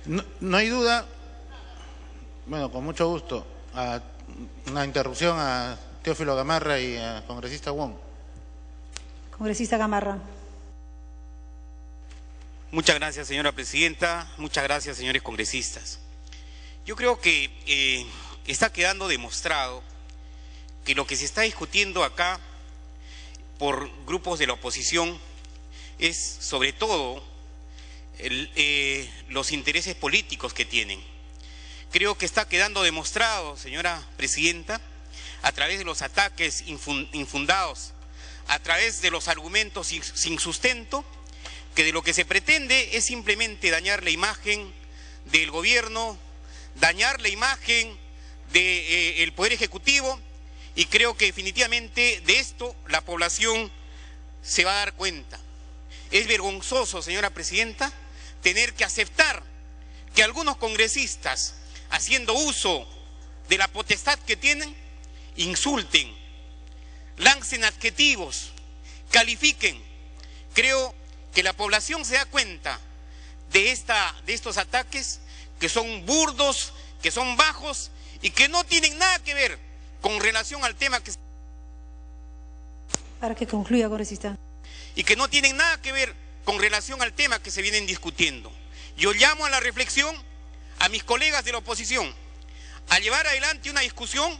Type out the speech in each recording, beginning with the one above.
No hay duda, bueno, con mucho gusto, una interrupción a Teófilo Gamarra y a congresista Wong. Congresista Gamarra. Muchas gracias, señora presidenta. Muchas gracias, señores congresistas. Yo creo que está quedando demostrado que lo que se está discutiendo acá por grupos de la oposición es sobre todo los intereses políticos que tienen. Creo que está quedando demostrado, señora presidenta, a través de los ataques infundados, a través de los argumentos sin sustento, que de lo que se pretende es simplemente dañar la imagen del gobierno, dañar la imagen del Poder Ejecutivo, y creo que definitivamente de esto la población se va a dar cuenta. Es vergonzoso, señora presidenta, tener que aceptar que algunos congresistas, haciendo uso de la potestad que tienen, insulten, lancen adjetivos, califiquen. Creo que la población se da cuenta de estos ataques que son burdos, que son bajos y que no tienen nada que ver con relación al tema que... Para que concluya, congresista. Y que no tienen nada que ver con relación al tema que se vienen discutiendo. Yo llamo a la reflexión a mis colegas de la oposición, a llevar adelante una discusión,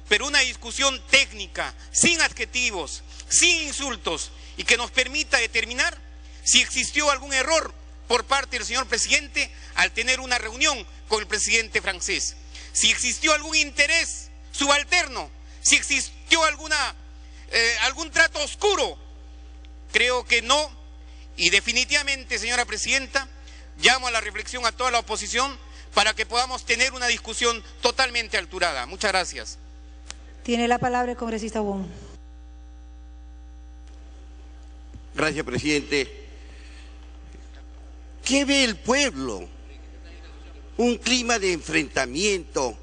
pero una discusión técnica, sin adjetivos, sin insultos, y que nos permita determinar si existió algún error por parte del señor presidente al tener una reunión con el presidente francés, si existió algún interés subalterno, si existió algún trato oscuro. Creo que no, y definitivamente, señora presidenta, llamo a la reflexión a toda la oposición para que podamos tener una discusión totalmente alturada. Muchas gracias. Tiene la palabra el congresista Wong. Gracias, presidente. ¿Qué ve el pueblo? Un clima de enfrentamiento,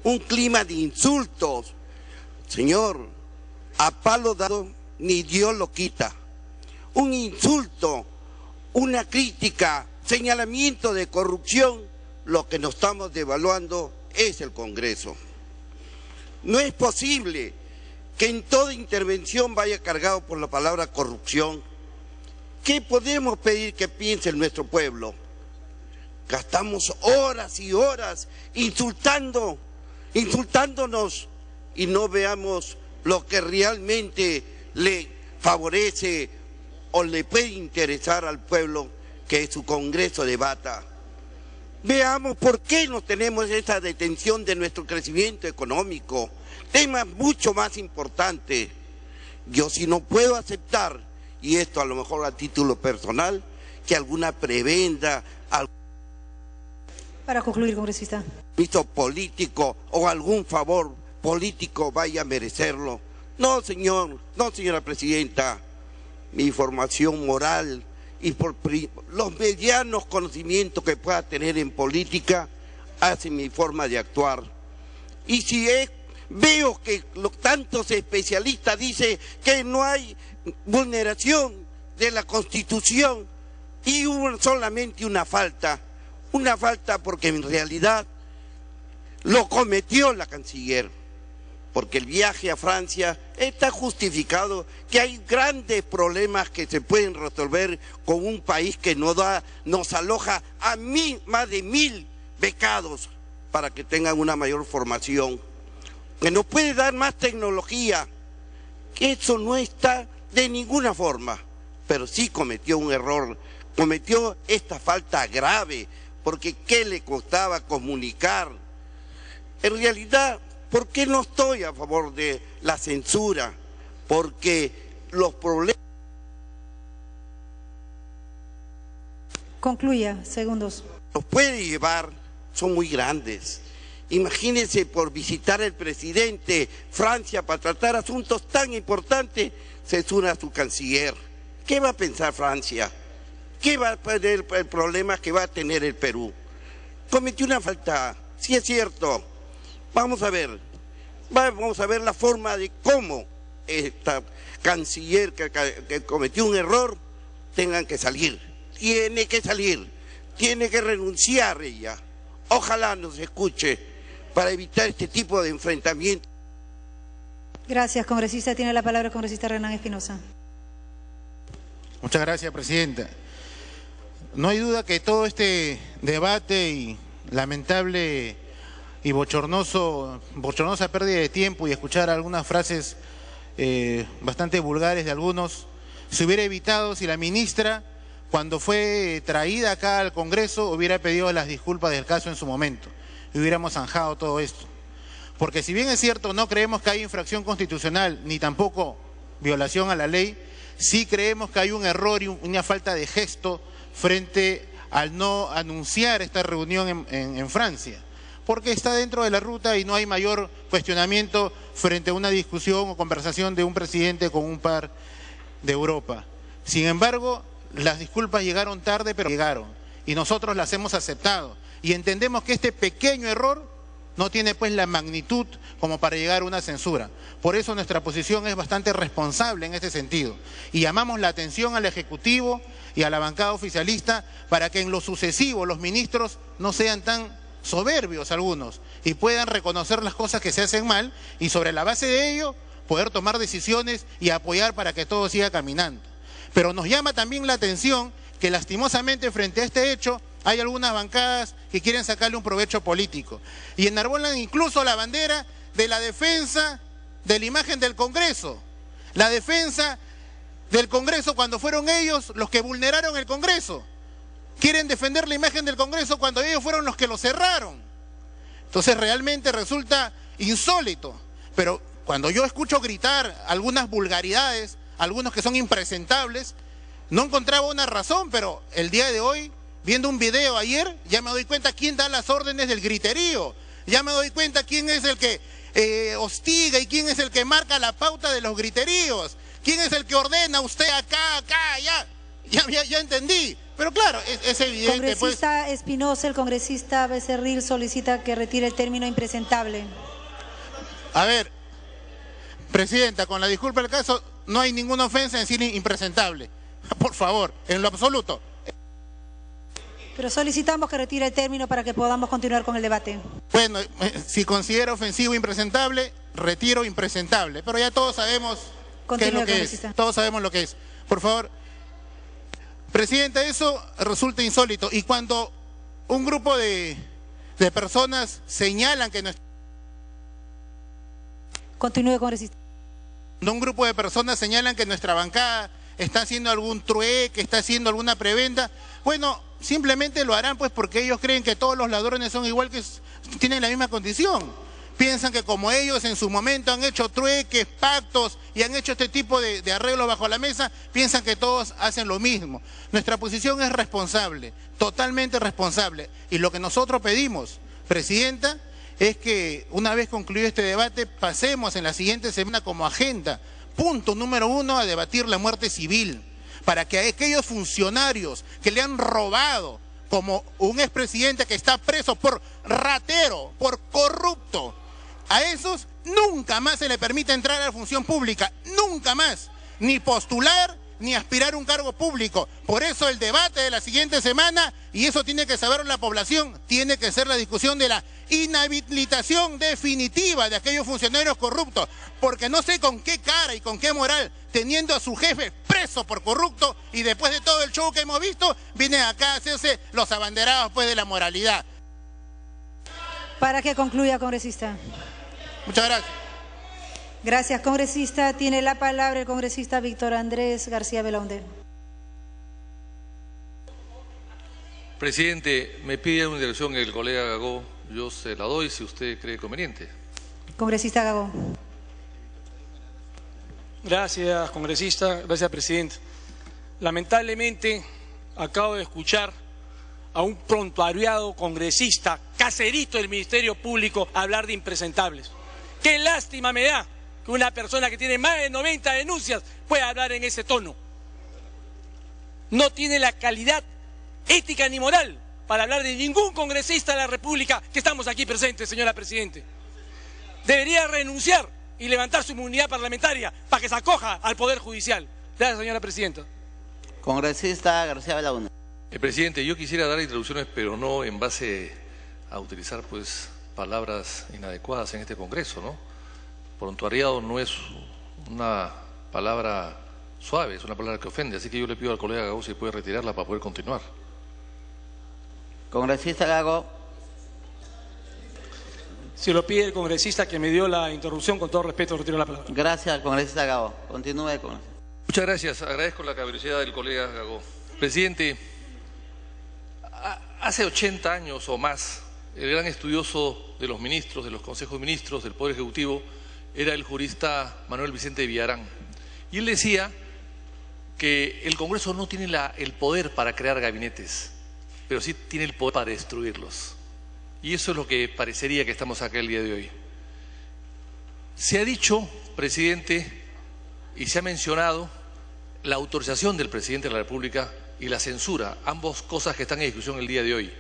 un clima de insultos. Señor, a palo dado ni Dios lo quita. Un insulto, una crítica, señalamiento de corrupción, lo que nos estamos devaluando es el Congreso. No es posible que en toda intervención vaya cargado por la palabra corrupción. ¿Qué podemos pedir que piense nuestro pueblo? Gastamos horas y horas insultándonos y no veamos lo que realmente le favorece o le puede interesar al pueblo, que su Congreso debata. Veamos por qué no tenemos esa detención de nuestro crecimiento económico. Temas mucho más importantes. Yo sí no puedo aceptar, y esto a lo mejor a título personal, que alguna prebenda, Para concluir, congresista. Visto político o algún favor político vaya a merecerlo. No, señor, no, señora presidenta. Mi formación moral y por los medianos conocimientos que pueda tener en política hacen mi forma de actuar. Y si veo que tantos especialistas dicen que no hay vulneración de la Constitución y hubo solamente una falta porque en realidad lo cometió la canciller, porque el viaje a Francia está justificado, que hay grandes problemas que se pueden resolver con un país que nos aloja a más de 1000 becados para que tengan una mayor formación, que nos puede dar más tecnología, que eso no está de ninguna forma, pero sí cometió un error, cometió esta falta grave, porque ¿qué le costaba comunicar? En realidad, ¿por qué no estoy a favor de la censura? Porque los problemas... Concluya, segundos. Los puede llevar, son muy grandes. Imagínense, por visitar al presidente Francia para tratar asuntos tan importantes, censura a su canciller. ¿Qué va a pensar Francia? ¿Qué va a tener el problema que va a tener el Perú? Cometió una falta, sí es cierto. Vamos a ver la forma de cómo esta canciller que cometió un error tengan que salir. Tiene que salir. tiene que renunciar ella. Ojalá nos escuche para evitar este tipo de enfrentamiento. Gracias, congresista. Tiene la palabra el congresista Renan Espinosa. Muchas gracias, presidenta. No hay duda que todo este debate y lamentable y bochornosa pérdida de tiempo y escuchar algunas frases bastante vulgares de algunos, se hubiera evitado si la ministra, cuando fue traída acá al Congreso, hubiera pedido las disculpas del caso en su momento y hubiéramos zanjado todo esto. Porque si bien es cierto, no creemos que haya infracción constitucional ni tampoco violación a la ley, sí creemos que hay un error y una falta de gesto frente al no anunciar esta reunión en Francia, porque está dentro de la ruta y no hay mayor cuestionamiento frente a una discusión o conversación de un presidente con un par de Europa. Sin embargo, las disculpas llegaron tarde, pero llegaron, y nosotros las hemos aceptado, y entendemos que este pequeño error no tiene pues la magnitud como para llegar a una censura. Por eso nuestra posición es bastante responsable en este sentido. Y llamamos la atención al Ejecutivo y a la bancada oficialista para que en lo sucesivo los ministros no sean tan soberbios algunos y puedan reconocer las cosas que se hacen mal y sobre la base de ello poder tomar decisiones y apoyar para que todo siga caminando. Pero nos llama también la atención que lastimosamente frente a este hecho hay algunas bancadas que quieren sacarle un provecho político y enarbolan incluso la bandera de la defensa de la imagen del Congreso, la defensa del Congreso cuando fueron ellos los que vulneraron el Congreso. Quieren defender la imagen del Congreso cuando ellos fueron los que lo cerraron. Entonces realmente resulta insólito, pero cuando yo escucho gritar algunas vulgaridades, algunos que son impresentables, no encontraba una razón, pero el día de hoy, viendo un video ayer, ya me doy cuenta quién da las órdenes del griterío, ya me doy cuenta quién es el que hostiga y quién es el que marca la pauta de los griteríos, quién es el que ordena usted acá, ya entendí. Pero claro, es evidente. Congresista Espinosa, el congresista Becerril solicita que retire el término impresentable. A ver, presidenta, con la disculpa del caso, no hay ninguna ofensa en decir impresentable. Por favor, en lo absoluto. Pero solicitamos que retire el término para que podamos continuar con el debate. Bueno, si considera ofensivo impresentable, retiro impresentable. Pero ya todos sabemos qué es lo que es. Todos sabemos lo que es. Por favor, presidenta, eso resulta insólito. Y cuando un grupo de personas señalan que nuestra... Continúe, congresista. Cuando un grupo de personas señalan que nuestra bancada está haciendo algún trueque, está haciendo alguna prebenda, bueno, simplemente lo harán pues porque ellos creen que todos los ladrones son igual, que tienen la misma condición. Piensan que como ellos en su momento han hecho trueques, pactos y han hecho este tipo de arreglos bajo la mesa, piensan que todos hacen lo mismo. Nuestra posición es responsable, totalmente responsable. Y lo que nosotros pedimos, presidenta, es que una vez concluido este debate pasemos en la siguiente semana como agenda, punto número 1, a debatir la muerte civil, para que aquellos funcionarios que le han robado, como un expresidente que está preso por ratero, por corrupto, a esos nunca más se le permite entrar a la función pública, nunca más, ni postular, ni aspirar a un cargo público. Por eso el debate de la siguiente semana, y eso tiene que saber la población, tiene que ser la discusión de la inhabilitación definitiva de aquellos funcionarios corruptos, porque no sé con qué cara y con qué moral, teniendo a su jefe preso por corrupto y después de todo el show que hemos visto, vienen acá a hacerse los abanderados pues de la moralidad. Para que concluya, congresista. Muchas gracias. Gracias, congresista. Tiene la palabra el congresista Víctor Andrés García Belaunde. Presidente, me pide una dirección el colega Gagó, yo se la doy si usted cree conveniente. Congresista Gagó. Gracias, congresista. Gracias, presidente. Lamentablemente, acabo de escuchar a un prontuariado congresista, caserito del Ministerio Público, hablar de impresentables. Qué lástima me da que una persona que tiene más de 90 denuncias pueda hablar en ese tono. No tiene la calidad ética ni moral para hablar de ningún congresista de la República que estamos aquí presentes, señora Presidente. Debería renunciar y levantar su inmunidad parlamentaria para que se acoja al Poder Judicial. Gracias, señora Presidenta. Congresista García Belaunde. Presidente, yo quisiera dar introducciones, pero no en base a utilizar pues palabras inadecuadas en este Congreso, ¿no? Prontuariado no es una palabra suave, es una palabra que ofende, así que yo le pido al colega Gago si puede retirarla para poder continuar. Congresista Gago. Si lo pide el congresista que me dio la interrupción, con todo respeto retiro la palabra. Gracias al congresista Gago. Continúe con... Muchas gracias, agradezco la caballerosidad del colega Gago. Presidente, hace 80 años o más, el gran estudioso de los ministros, de los consejos de ministros, del Poder Ejecutivo, era el jurista Manuel Vicente Villarán. Y él decía que el Congreso no tiene el poder para crear gabinetes, pero sí tiene el poder para destruirlos. Y eso es lo que parecería que estamos acá el día de hoy. Se ha dicho, presidente, y se ha mencionado la autorización del presidente de la República y la censura, ambas cosas que están en discusión el día de hoy.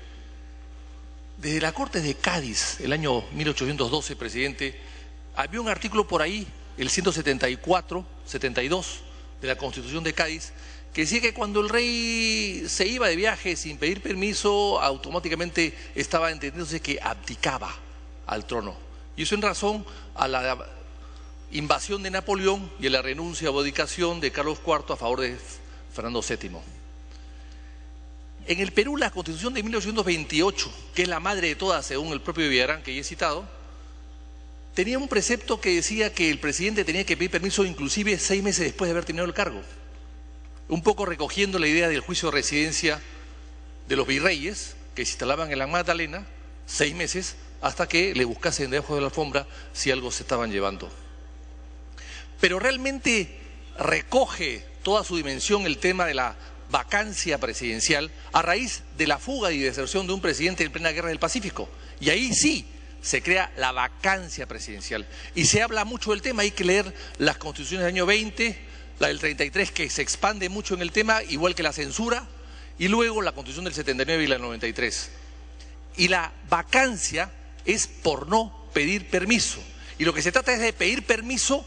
Desde la Corte de Cádiz, el año 1812, presidente, había un artículo por ahí, el 174, 72 de la Constitución de Cádiz, que decía que cuando el rey se iba de viaje sin pedir permiso, automáticamente estaba entendiéndose que abdicaba al trono. Y eso en razón a la invasión de Napoleón y a la renuncia o abdicación de Carlos IV a favor de Fernando VII. En el Perú, la Constitución de 1928, que es la madre de todas, según el propio Villarán que ya he citado, tenía un precepto que decía que el presidente tenía que pedir permiso inclusive 6 meses después de haber terminado el cargo. Un poco recogiendo la idea del juicio de residencia de los virreyes, que se instalaban en la Magdalena 6 meses hasta que le buscasen debajo de la alfombra si algo se estaban llevando. Pero realmente recoge toda su dimensión el tema de la vacancia presidencial a raíz de la fuga y deserción de un presidente en plena guerra del Pacífico. Y ahí sí se crea la vacancia presidencial. Y se habla mucho del tema, hay que leer las constituciones del año 20, la del 33 que se expande mucho en el tema, igual que la censura, y luego la constitución del 79 y la 93. Y la vacancia es por no pedir permiso. Y lo que se trata es de pedir permiso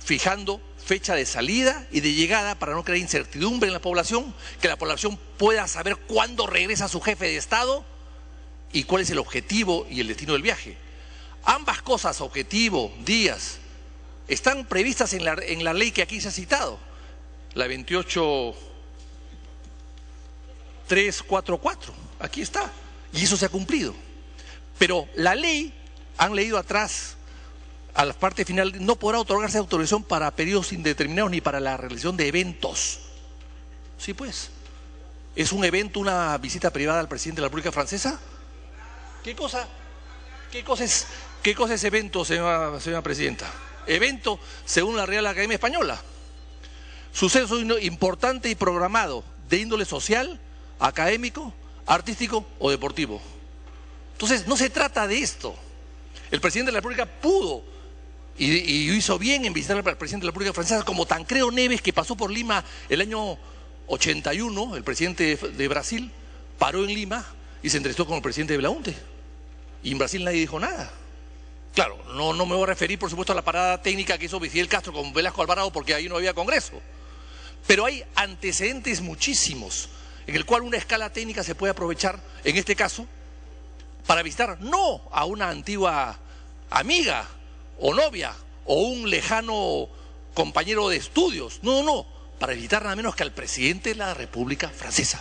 fijando fecha de salida y de llegada para no crear incertidumbre en la población, que la población pueda saber cuándo regresa su jefe de Estado y cuál es el objetivo y el destino del viaje. Ambas cosas, objetivo, días, están previstas en la ley que aquí se ha citado, la 28344, aquí está, y eso se ha cumplido. Pero la ley, han leído atrás, a la parte final, no podrá otorgarse autorización para periodos indeterminados ni para la realización de eventos. Sí, pues. ¿Es un evento, una visita privada al presidente de la República Francesa? ¿Qué cosa es evento, señora presidenta? Evento, según la Real Academia Española, suceso importante y programado de índole social, académico, artístico o deportivo. Entonces, no se trata de esto. El presidente de la República pudo y hizo bien en visitar al presidente de la República Francesa, como Tancredo Neves, que pasó por Lima el año 81, el presidente de Brasil, paró en Lima y se entrevistó con el presidente de Belaunte. Y en Brasil nadie dijo nada. Claro, no me voy a referir, por supuesto, a la parada técnica que hizo Fidel Castro con Velasco Alvarado, porque ahí no había Congreso. Pero hay antecedentes muchísimos en el cual una escala técnica se puede aprovechar, en este caso, para visitar no a una antigua amiga o novia o un lejano compañero de estudios, no, para visitar nada menos que al presidente de la República Francesa,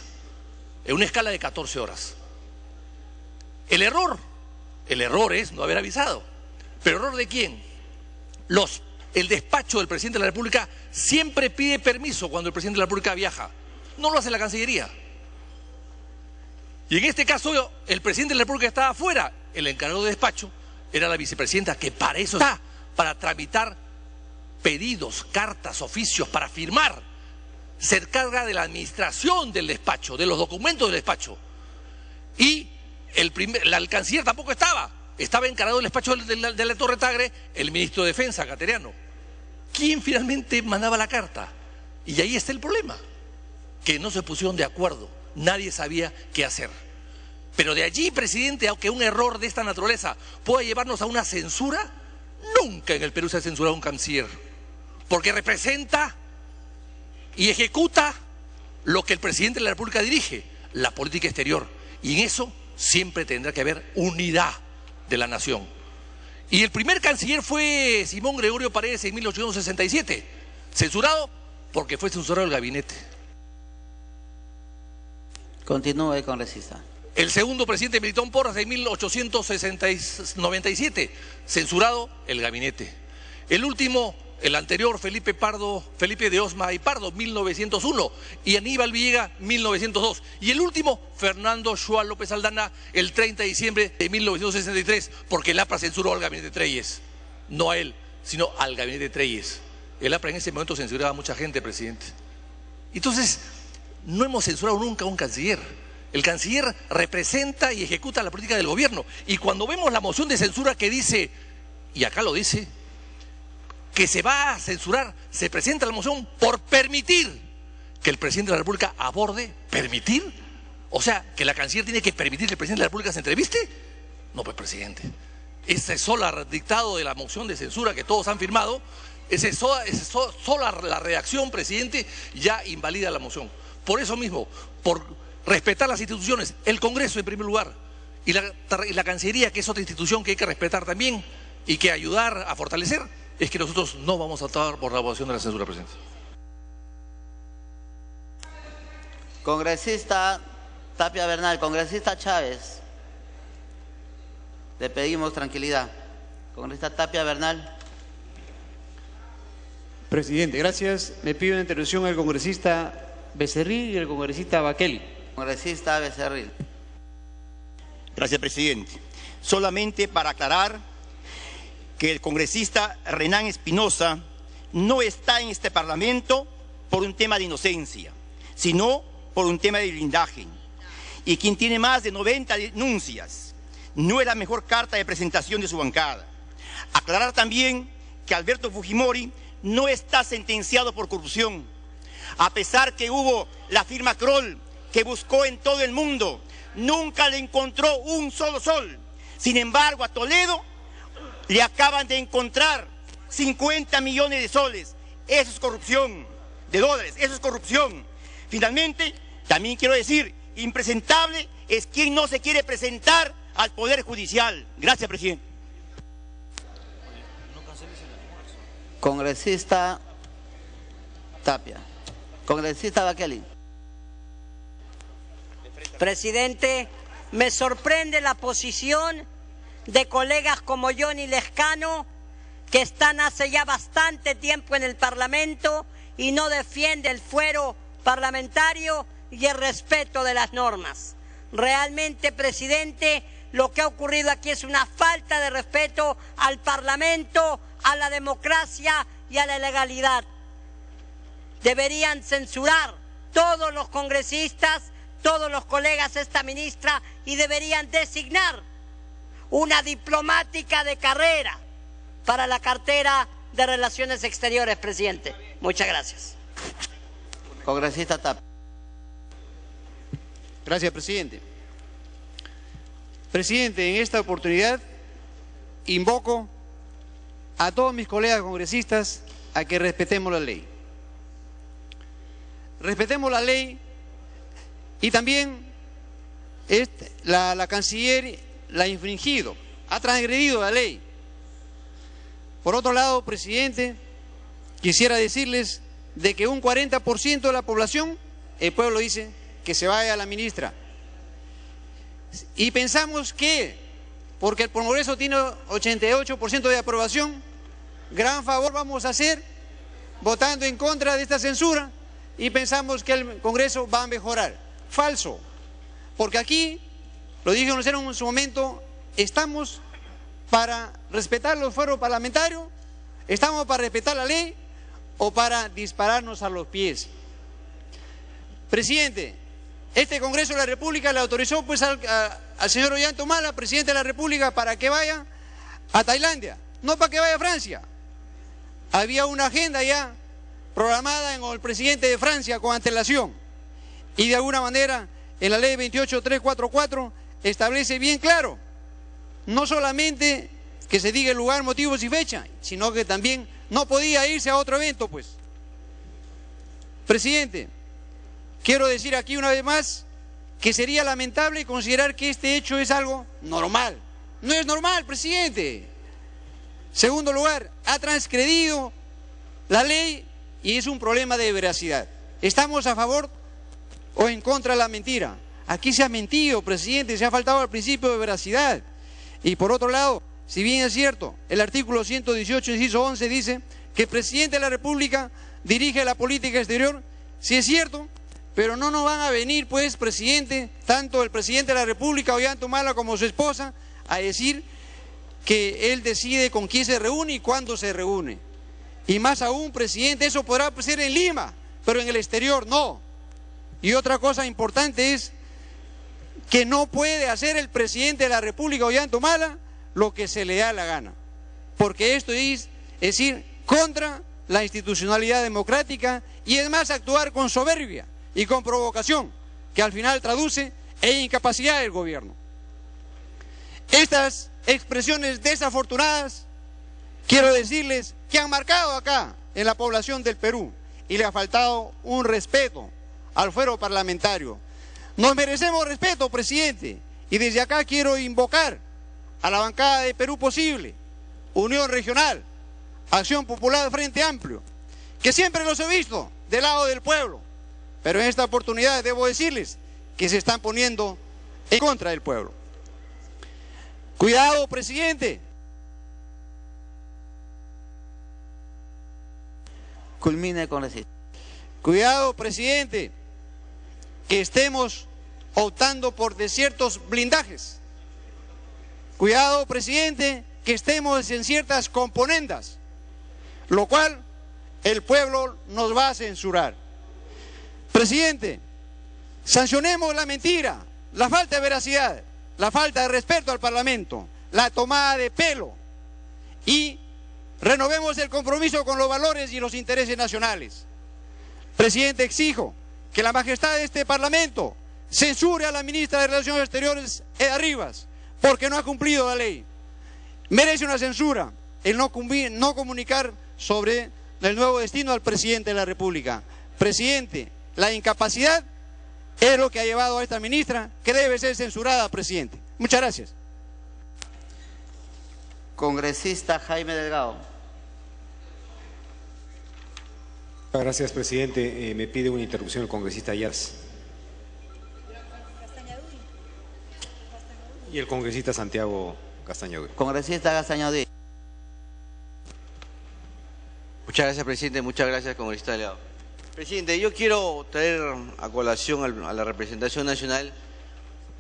en una escala de 14 horas. El error es no haber avisado. ¿Pero error de quién? El despacho del presidente de la República siempre pide permiso cuando el presidente de la República viaja. No lo hace la Cancillería. Y en este caso, el presidente de la República estaba afuera. El encargado de despacho era la vicepresidenta, que para eso está, para tramitar pedidos, cartas, oficios, para firmar. Se encarga de la administración del despacho, de los documentos del despacho. Y el canciller tampoco estaba encargado del despacho de la Torre Tagle, el ministro de Defensa, Cateriano. ¿Quién finalmente mandaba la carta? Y ahí está el problema, que no se pusieron de acuerdo, nadie sabía qué hacer. Pero de allí, presidente, aunque un error de esta naturaleza pueda llevarnos a una censura, nunca en el Perú se ha censurado a un canciller, porque representa y ejecuta lo que el presidente de la República dirige. la política exterior. Y en eso siempre tendrá que haber unidad de la nación. Y el primer canciller fue Simón Gregorio Paredes en 1867, censurado porque fue censurado el gabinete. Continúe, congresista. El segundo presidente Melitón Porras en 1897, censurado el gabinete. El último, el anterior, Felipe de Osma y Pardo, 1901, y Aníbal Villegas, 1902. Y el último, Fernando Shoa López Aldana, el 30 de diciembre de 1963, porque el APRA censuró al gabinete Treyes. No a él, sino al gabinete Treyes. El APRA en ese momento censuraba a mucha gente, presidente. Entonces, no hemos censurado nunca a un canciller. El canciller representa y ejecuta la política del gobierno. Y cuando vemos la moción de censura que dice, y acá lo dice, que se va a censurar, se presenta la moción por permitir que el presidente de la República aborde, permitir, o sea, que la canciller tiene que permitir que el presidente de la República se entreviste. No, pues, presidente, ese solo dictado de la moción de censura que todos han firmado, sola la redacción, presidente, ya invalida la moción. Por eso mismo, por respetar las instituciones, el Congreso en primer lugar, y la Cancillería, que es otra institución que hay que respetar también y que ayudar a fortalecer, es que nosotros no vamos a optar por la votación de la censura, presidente. Congresista Tapia Bernal, congresista Chávez, le pedimos tranquilidad. Congresista Tapia Bernal. Presidente, gracias. Me pido una intervención al congresista Becerril y al congresista Baqueli. Congresista Becerril. Gracias, presidente. Solamente para aclarar que el congresista Renan Espinosa no está en este Parlamento por un tema de inocencia, sino por un tema de blindaje. Y quien tiene más de 90 denuncias no es la mejor carta de presentación de su bancada. Aclarar también que Alberto Fujimori no está sentenciado por corrupción, a pesar que hubo la firma Kroll que buscó en todo el mundo, nunca le encontró un solo sol. Sin embargo, a Toledo le acaban de encontrar 50 millones de soles. Eso es corrupción, de dólares, eso es corrupción. Finalmente, también quiero decir, impresentable es quien no se quiere presentar al Poder Judicial. Gracias, presidente. Congresista Tapia. Congresista Baqueli. Presidente, me sorprende la posición de colegas como Johnny Lescano, que están hace ya bastante tiempo en el Parlamento y no defiende el fuero parlamentario y el respeto de las normas. Realmente, presidente, lo que ha ocurrido aquí es una falta de respeto al Parlamento, a la democracia y a la legalidad. Deberían censurar todos los congresistas, todos los colegas esta ministra, y deberían designar una diplomática de carrera para la cartera de Relaciones Exteriores, presidente. Muchas gracias. Congresista Tapia. Gracias, presidente. Presidente, en esta oportunidad invoco a todos mis colegas congresistas a que respetemos la ley. Respetemos la ley y también la canciller la ha infringido, ha transgredido la ley. Por otro lado, presidente, quisiera decirles de que un 40% de la población, el pueblo dice que se vaya a la ministra. Y pensamos que, porque el Congreso tiene 88% de aprobación, gran favor vamos a hacer votando en contra de esta censura y pensamos que el Congreso va a mejorar. Falso, porque aquí, lo dije en su momento, estamos para respetar los fueros parlamentarios, estamos para respetar la ley o para dispararnos a los pies. Presidente, este Congreso de la República le autorizó pues al señor Ollantumala, presidente de la República, para que vaya a Tailandia, no para que vaya a Francia. Había una agenda ya programada en el presidente de Francia con antelación y de alguna manera en la ley 28344 establece bien claro, no solamente que se diga el lugar, motivos y fecha, sino que también no podía irse a otro evento, pues. Presidente, quiero decir aquí una vez más que sería lamentable considerar que este hecho es algo normal. No es normal, presidente. Segundo lugar, ha transgredido la ley y es un problema de veracidad. ¿Estamos a favor o en contra de la mentira? Aquí se ha mentido, presidente, se ha faltado al principio de veracidad. Y por otro lado, si bien es cierto, el artículo 118, inciso 11 dice que el presidente de la República dirige la política exterior, sí es cierto, pero no nos van a venir, pues, presidente, tanto el presidente de la República, Ollanta Humala, como su esposa, a decir que él decide con quién se reúne y cuándo se reúne. Y más aún, presidente, eso podrá ser en Lima, pero en el exterior no. Y otra cosa importante es que no puede hacer el presidente de la República, Ollanta Humala, lo que se le da la gana. Porque esto es decir, contra la institucionalidad democrática y es más actuar con soberbia y con provocación, que al final traduce en incapacidad del gobierno. Estas expresiones desafortunadas, quiero decirles que han marcado acá en la población del Perú y le ha faltado un respeto al fuero parlamentario. Nos merecemos respeto, presidente, y desde acá quiero invocar a la bancada de Perú Posible, Unión Regional, Acción Popular, Frente Amplio, que siempre los he visto del lado del pueblo, pero en esta oportunidad debo decirles que se están poniendo en contra del pueblo. Cuidado, presidente. Culmine, congresista. Cuidado, presidente, que estemos optando por ciertos blindajes. Cuidado, presidente, que estemos en ciertas componendas, lo cual el pueblo nos va a censurar. Presidente, sancionemos la mentira, la falta de veracidad, la falta de respeto al Parlamento, la tomada de pelo y renovemos el compromiso con los valores y los intereses nacionales. Presidente, exijo que la majestad de este Parlamento censure a la ministra de Relaciones Exteriores, Eda Rivas, porque no ha cumplido la ley. Merece una censura el no comunicar sobre el nuevo destino al presidente de la República. Presidente, la incapacidad es lo que ha llevado a esta ministra, que debe ser censurada, presidente. Muchas gracias. Congresista Jaime Delgado. Gracias, presidente. Me pide una interrupción el congresista Ayars. Y el congresista Santiago Castaño. Congresista Castaño. Muchas gracias, presidente. Muchas gracias, congresista Delgado. Presidente, yo quiero traer a colación a la representación nacional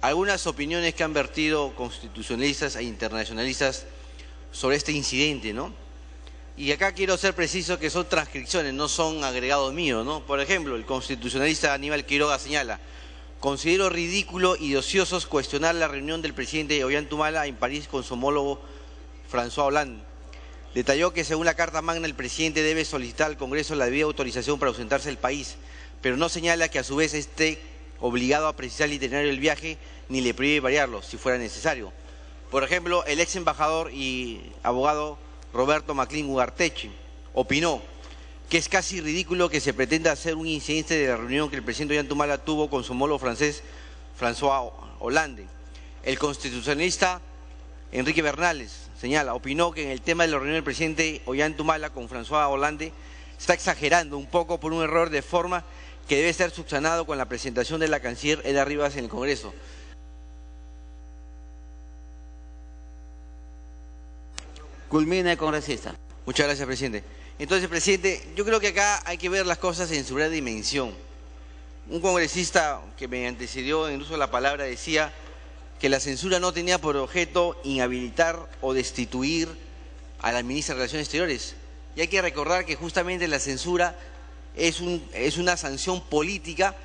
algunas opiniones que han vertido constitucionalistas e internacionalistas sobre este incidente, ¿no? Y acá quiero ser preciso que son transcripciones, no son agregados míos, ¿no? Por ejemplo, el constitucionalista Aníbal Quiroga señala: considero ridículo y ocioso cuestionar la reunión del presidente Ollanta Humala en París con su homólogo François Hollande. Detalló que según la Carta Magna el presidente debe solicitar al Congreso la debida autorización para ausentarse del país, pero no señala que a su vez esté obligado a precisar el itinerario del viaje ni le prohíbe variarlo si fuera necesario. Por ejemplo, el ex embajador y abogado Roberto Maclín Ugarteche opinó que es casi ridículo que se pretenda hacer un incidente de la reunión que el presidente Ollanta Humala tuvo con su homólogo francés François Hollande. El constitucionalista Enrique Bernales señala, opinó que en el tema de la reunión del presidente Ollanta Humala con François Hollande está exagerando un poco por un error de forma que debe ser subsanado con la presentación de la canciller Eda Rivas en el Congreso. Culmine, congresista. Muchas gracias, presidente. Entonces, presidente, yo creo que acá hay que ver las cosas en su verdadera dimensión. Un congresista que me antecedió en el uso de la palabra decía que la censura no tenía por objeto inhabilitar o destituir a la ministra de Relaciones Exteriores. Y hay que recordar que justamente la censura es una sanción política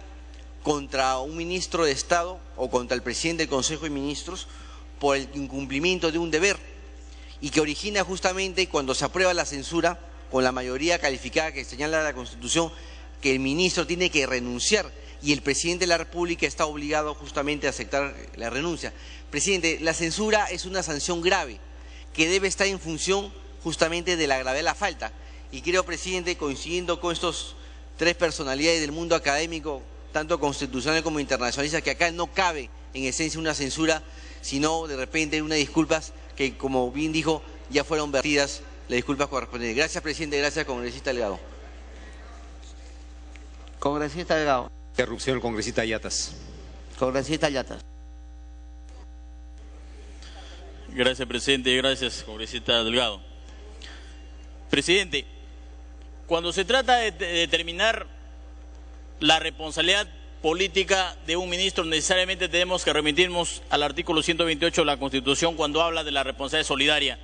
contra un ministro de Estado o contra el presidente del Consejo de Ministros por el incumplimiento de un deber, y que origina justamente cuando se aprueba la censura con la mayoría calificada que señala la Constitución, que el ministro tiene que renunciar y el presidente de la República está obligado justamente a aceptar la renuncia. Presidente, la censura es una sanción grave que debe estar en función justamente de la gravedad de la falta. Y creo, presidente, coincidiendo con estos tres personalidades del mundo académico tanto constitucional como internacionalista, que acá no cabe en esencia una censura, sino de repente unas disculpas que, como bien dijo, ya fueron vertidas las disculpas correspondientes. Gracias, presidente. Gracias, congresista Delgado. Congresista Delgado. Interrupción, el congresista Yatas. Congresista Yatas. Gracias, presidente. Gracias, congresista Delgado. Presidente, cuando se trata de determinar la responsabilidad política de un ministro, necesariamente tenemos que remitirnos al artículo 128 de la Constitución cuando habla de la responsabilidad solidaria.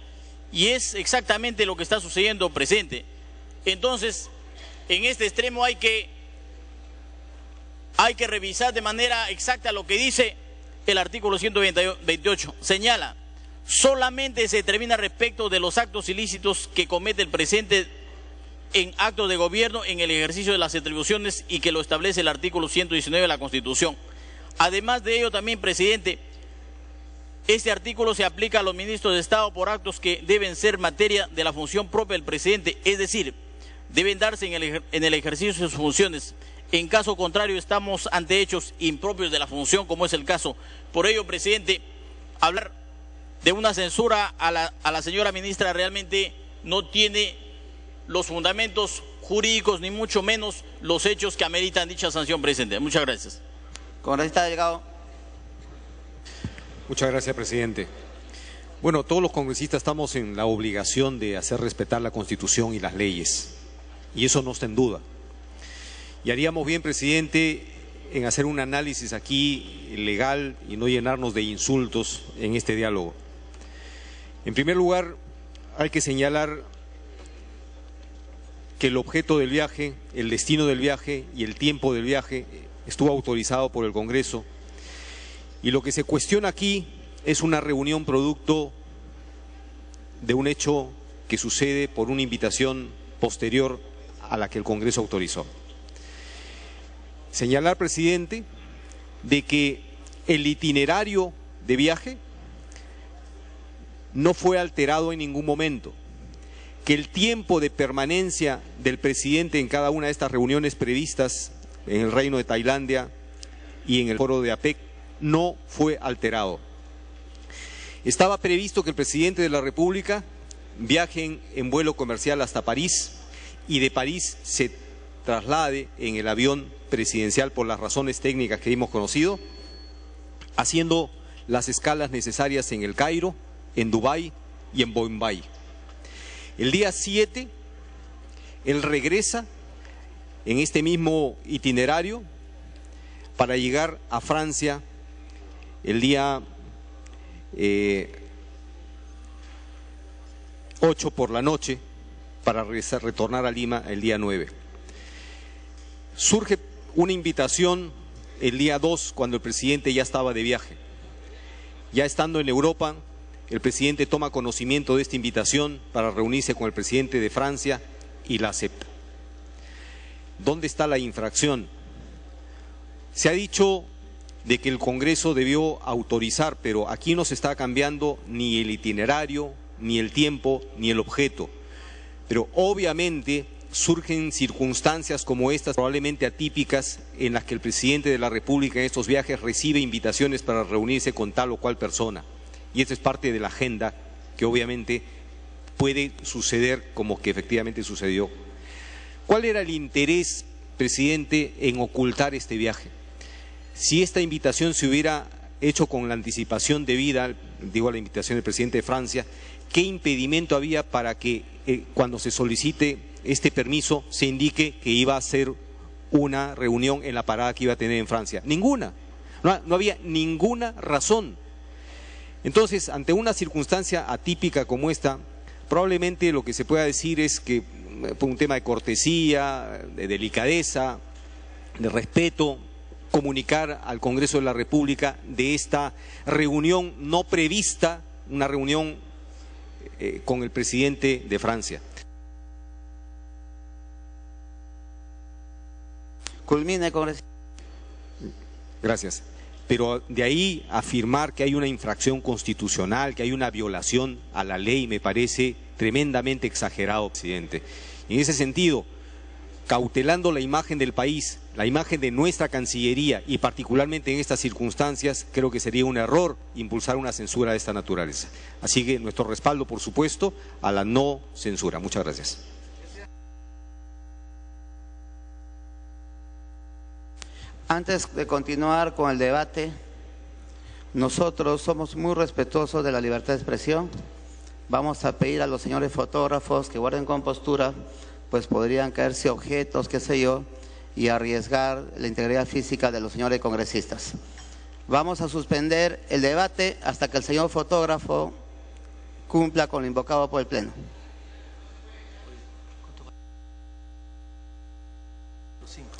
Y es exactamente lo que está sucediendo, presidente. Entonces, en este extremo hay que revisar de manera exacta lo que dice el artículo 128. Señala, solamente se determina respecto de los actos ilícitos que comete el presidente en actos de gobierno en el ejercicio de las atribuciones y que lo establece el artículo 119 de la Constitución. Además de ello también, presidente, este artículo se aplica a los ministros de Estado por actos que deben ser materia de la función propia del presidente, es decir, deben darse en el ejercicio de sus funciones. En caso contrario, estamos ante hechos impropios de la función, como es el caso. Por ello, presidente, hablar de una censura a la señora ministra realmente no tiene los fundamentos jurídicos, ni mucho menos los hechos que ameritan dicha sanción, presidente. Muchas gracias. Congresista Delgado. Muchas gracias, presidente. Bueno, todos los congresistas estamos en la obligación de hacer respetar la Constitución y las leyes, y eso no está en duda. Y haríamos bien, presidente, en hacer un análisis aquí legal y no llenarnos de insultos en este diálogo. En primer lugar, hay que señalar que el objeto del viaje, el destino del viaje y el tiempo del viaje estuvo autorizado por el Congreso. Y lo que se cuestiona aquí es una reunión producto de un hecho que sucede por una invitación posterior a la que el Congreso autorizó. Señalar, presidente, de que el itinerario de viaje no fue alterado en ningún momento, que el tiempo de permanencia del presidente en cada una de estas reuniones previstas en el Reino de Tailandia y en el foro de APEC no fue alterado. Estaba previsto que el presidente de la República viaje en vuelo comercial hasta París y de París se traslade en el avión presidencial por las razones técnicas que hemos conocido, haciendo las escalas necesarias en El Cairo, en Dubái y en Bombay. El día 7, él regresa en este mismo itinerario para llegar a Francia el día 8 por la noche para retornar a Lima el día 9. Surge una invitación el día 2 cuando el presidente ya estaba de viaje. Ya estando en Europa, el presidente toma conocimiento de esta invitación para reunirse con el presidente de Francia y la acepta. ¿Dónde está la infracción? Se ha dicho de que el Congreso debió autorizar, pero aquí no se está cambiando ni el itinerario, ni el tiempo, ni el objeto. Pero obviamente surgen circunstancias como estas, probablemente atípicas, en las que el presidente de la República en estos viajes recibe invitaciones para reunirse con tal o cual persona. Y esta es parte de la agenda que obviamente puede suceder como que efectivamente sucedió. ¿Cuál era el interés, presidente, en ocultar este viaje? Si esta invitación se hubiera hecho con la anticipación debida, digo a la invitación del presidente de Francia, ¿qué impedimento había para que cuando se solicite este permiso se indique que iba a ser una reunión en la parada que iba a tener en Francia? Ninguna, no había ninguna razón. Entonces, ante una circunstancia atípica como esta, probablemente lo que se pueda decir es que por un tema de cortesía, de delicadeza, de respeto, comunicar al Congreso de la República de esta reunión no prevista, una reunión con el presidente de Francia. Culmine, congresista. Gracias. Pero de ahí afirmar que hay una infracción constitucional, que hay una violación a la ley, me parece tremendamente exagerado, presidente. En ese sentido, cautelando la imagen del país, la imagen de nuestra Cancillería y particularmente en estas circunstancias, creo que sería un error impulsar una censura de esta naturaleza. Así que nuestro respaldo, por supuesto, a la no censura. Muchas gracias. Antes de continuar con el debate, nosotros somos muy respetuosos de la libertad de expresión. Vamos a pedir a los señores fotógrafos que guarden compostura, pues podrían caerse objetos, qué sé yo, y arriesgar la integridad física de los señores congresistas. Vamos a suspender el debate hasta que el señor fotógrafo cumpla con lo invocado por el Pleno.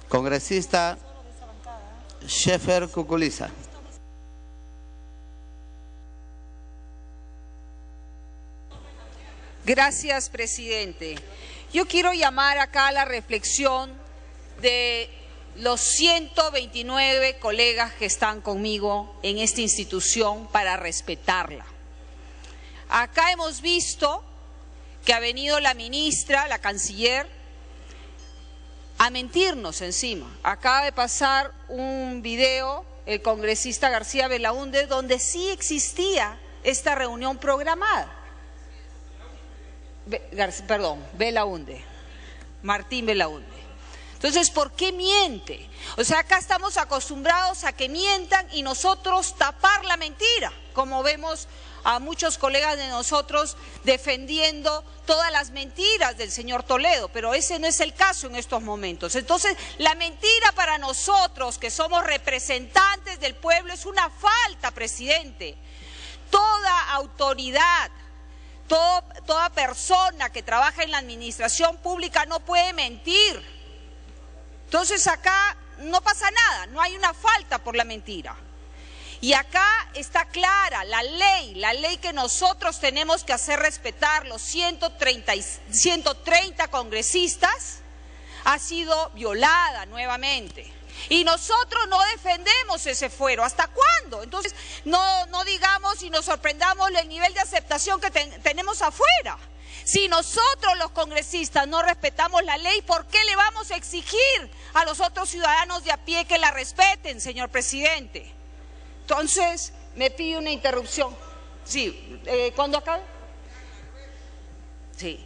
Congresista Schaeffer Cuculiza. Gracias, presidente. Yo quiero llamar acá a la reflexión de los 129 colegas que están conmigo en esta institución para respetarla. Acá hemos visto que ha venido la ministra, la canciller, a mentirnos encima. Acaba de pasar un video, el congresista García Belaúnde, donde sí existía esta reunión programada. Belaúnde, Martín Belaúnde. Entonces, ¿por qué miente? O sea, acá estamos acostumbrados a que mientan y nosotros tapar la mentira, como vemos a muchos colegas de nosotros defendiendo todas las mentiras del señor Toledo, pero ese no es el caso en estos momentos. Entonces, la mentira para nosotros, que somos representantes del pueblo, es una falta, presidente. Toda autoridad, toda persona que trabaja en la administración pública no puede mentir. Entonces acá no pasa nada, no hay una falta por la mentira. Y acá está clara la ley que nosotros tenemos que hacer respetar, los 130 congresistas, ha sido violada nuevamente. Y nosotros no defendemos ese fuero. ¿Hasta cuándo? Entonces no digamos y nos sorprendamos el nivel de aceptación que tenemos afuera. Si nosotros los congresistas no respetamos la ley, ¿por qué le vamos a exigir a los otros ciudadanos de a pie que la respeten, señor presidente? Entonces, me pide una interrupción. Sí, ¿cuándo acabe? Sí.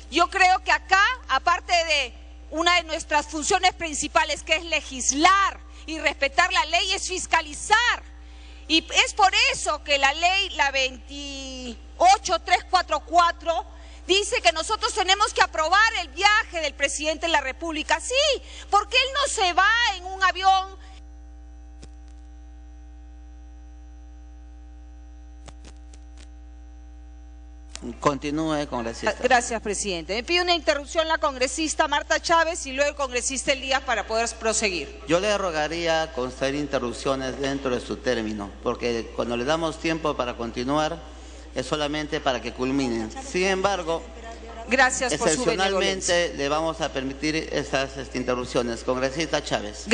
Yo creo que acá, aparte de una de nuestras funciones principales, que es legislar y respetar la ley, es fiscalizar. Y es por eso que la ley, la 28344, dice que nosotros tenemos que aprobar el viaje del presidente de la República. Sí, porque él no se va en un avión. Continúe, congresista. Gracias, presidente. Me pide una interrupción la congresista Marta Chávez y luego el congresista Elías para poder proseguir. Yo le rogaría conceder interrupciones dentro de su término, porque cuando le damos tiempo para continuar es solamente para que culminen. Sin embargo, gracias por su benevolencia. Excepcionalmente le vamos a permitir estas interrupciones. Congresista Chávez.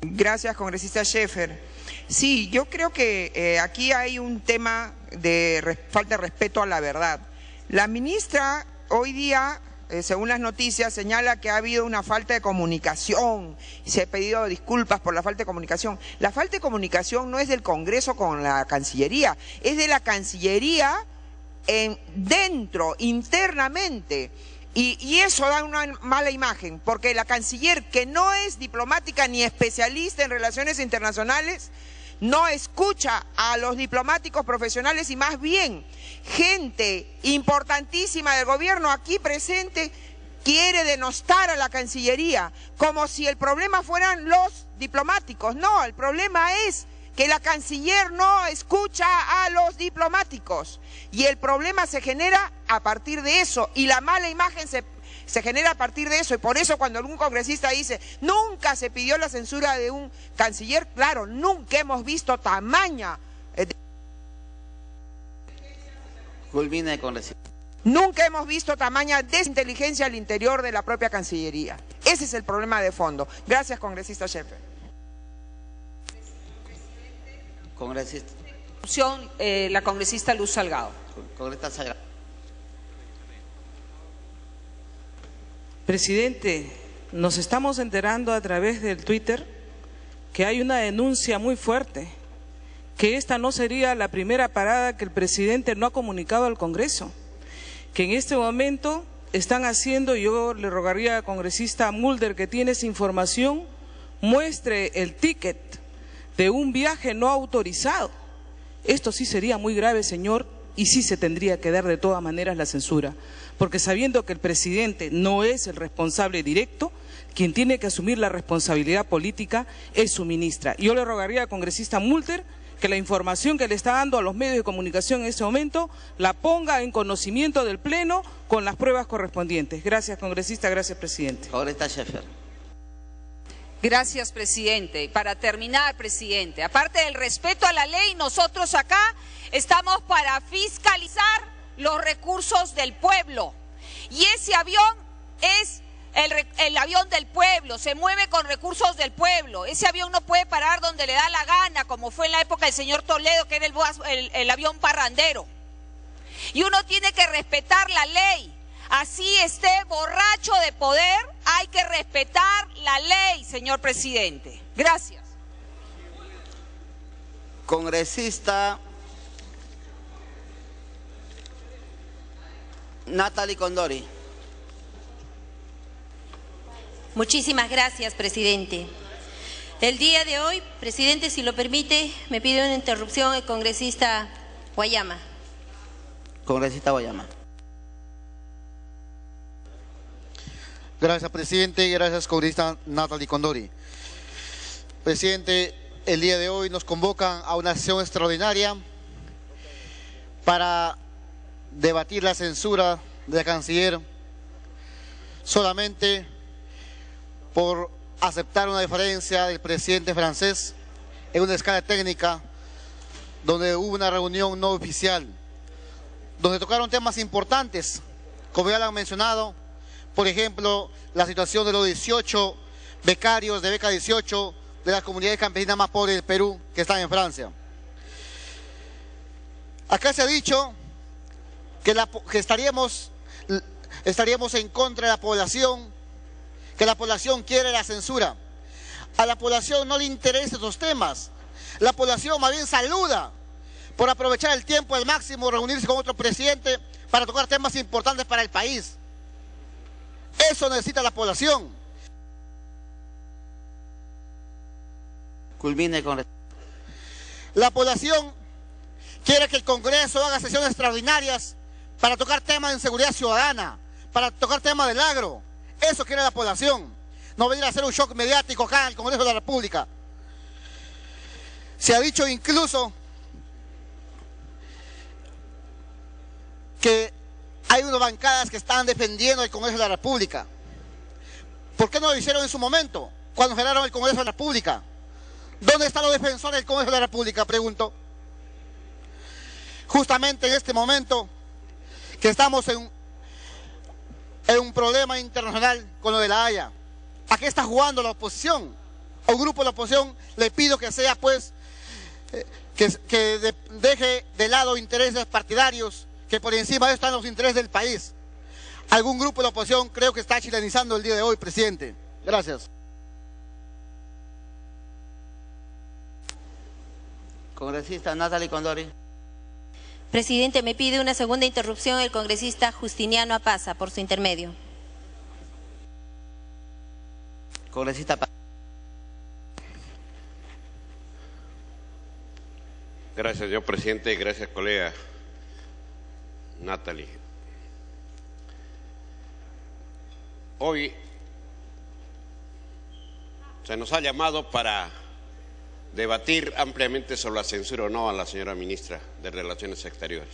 Gracias, congresista Schaeffer. Sí, yo creo que aquí hay un tema de falta de respeto a la verdad. La ministra hoy día, según las noticias, señala que ha habido una falta de comunicación. Se ha pedido disculpas por la falta de comunicación. La falta de comunicación no es del Congreso con la Cancillería, es de la Cancillería dentro, internamente. Y eso da una mala imagen, porque la canciller, que no es diplomática ni especialista en relaciones internacionales, no escucha a los diplomáticos profesionales y más bien gente importantísima del gobierno aquí presente quiere denostar a la Cancillería, como si el problema fueran los diplomáticos. No, el problema es que la canciller no escucha a los diplomáticos y el problema se genera a partir de eso y la mala imagen se genera a partir de eso, y por eso cuando algún congresista dice nunca se pidió la censura de un canciller, claro, nunca hemos visto tamaña culmine, congresista. Nunca hemos visto tamaña desinteligencia al interior de la propia Cancillería. Ese es el problema de fondo. Gracias, congresista Schaeffer. Congresista. La congresista Luz Salgado. Congresista Salgado. Presidente, nos estamos enterando a través del Twitter que hay una denuncia muy fuerte, que esta no sería la primera parada que el presidente no ha comunicado al Congreso, que en este momento están haciendo, yo le rogaría al congresista Mulder, que tiene esa información, muestre el ticket de un viaje no autorizado. Esto sí sería muy grave, señor, y sí se tendría que dar de todas maneras la censura, porque sabiendo que el presidente no es el responsable directo, quien tiene que asumir la responsabilidad política es su ministra. Yo le rogaría al congresista Mulder que la información que le está dando a los medios de comunicación en este momento la ponga en conocimiento del Pleno con las pruebas correspondientes. Gracias, congresista. Gracias, presidente. Congresista Schaeffer. Gracias, presidente. Y para terminar, presidente, aparte del respeto a la ley, nosotros acá estamos para fiscalizar los recursos del pueblo. Y ese avión es el avión del pueblo, se mueve con recursos del pueblo. Ese avión no puede parar donde le da la gana, como fue en la época del señor Toledo, que era el avión parrandero. Y uno tiene que respetar la ley. Así esté borracho de poder, hay que respetar la ley, señor presidente. Gracias. Congresista Natalie Condori. Muchísimas gracias, presidente. El día de hoy, presidente, si lo permite, me pide una interrupción el congresista Guayama. Congresista Guayama. Gracias, presidente. Gracias, congresista Natalie Condori. Presidente, el día de hoy nos convocan a una sesión extraordinaria para debatir la censura de la canciller solamente por aceptar una diferencia del presidente francés en una escala técnica donde hubo una reunión no oficial, donde tocaron temas importantes, como ya lo han mencionado, por ejemplo, la situación de los 18 becarios de beca 18 de las comunidades campesinas más pobres del Perú que están en Francia. Acá se ha dicho que estaríamos en contra de la población, que la población quiere la censura. A la población no le interesan esos temas. La población más bien saluda por aprovechar el tiempo al máximo, reunirse con otro presidente para tocar temas importantes para el país. Eso necesita la población. Culmine con... La población quiere que el Congreso haga sesiones extraordinarias para tocar temas de seguridad ciudadana, para tocar temas del agro. Eso quiere la población. No venir a hacer un shock mediático acá en el Congreso de la República. Se ha dicho incluso que hay unas bancadas que están defendiendo el Congreso de la República. ¿Por qué no lo hicieron en su momento, cuando generaron el Congreso de la República? ¿Dónde están los defensores del Congreso de la República? Pregunto. Justamente en este momento que estamos en un problema internacional con lo de la Haya. ¿A qué está jugando la oposición? A un grupo de la oposición le pido que sea, pues, que deje de lado intereses partidarios, que por encima de eso están los intereses del país. Algún grupo de la oposición creo que está chilenizando el día de hoy, presidente. Gracias. Congresista Natalie Condori. Presidente, me pide una segunda interrupción el congresista Justiniano Apaza, por su intermedio. Congresista Apaza. Gracias, señor presidente. Gracias, colega Natalie. Hoy se nos ha llamado para debatir ampliamente sobre la censura o no a la señora ministra de Relaciones Exteriores.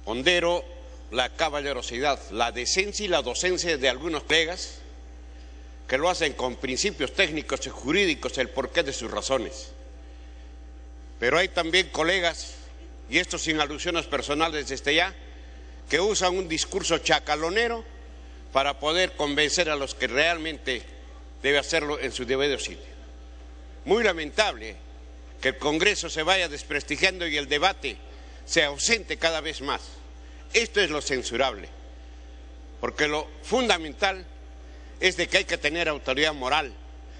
Pondero la caballerosidad, la decencia y la docencia de algunos colegas que lo hacen con principios técnicos y jurídicos, el porqué de sus razones. Pero hay también colegas, y esto sin alusiones personales desde ya, que usan un discurso chacalonero para poder convencer a los que realmente debe hacerlo en su debido sitio. Muy lamentable que el Congreso se vaya desprestigiando y el debate se ausente cada vez más. Esto es lo censurable, porque lo fundamental es de que hay que tener autoridad moral.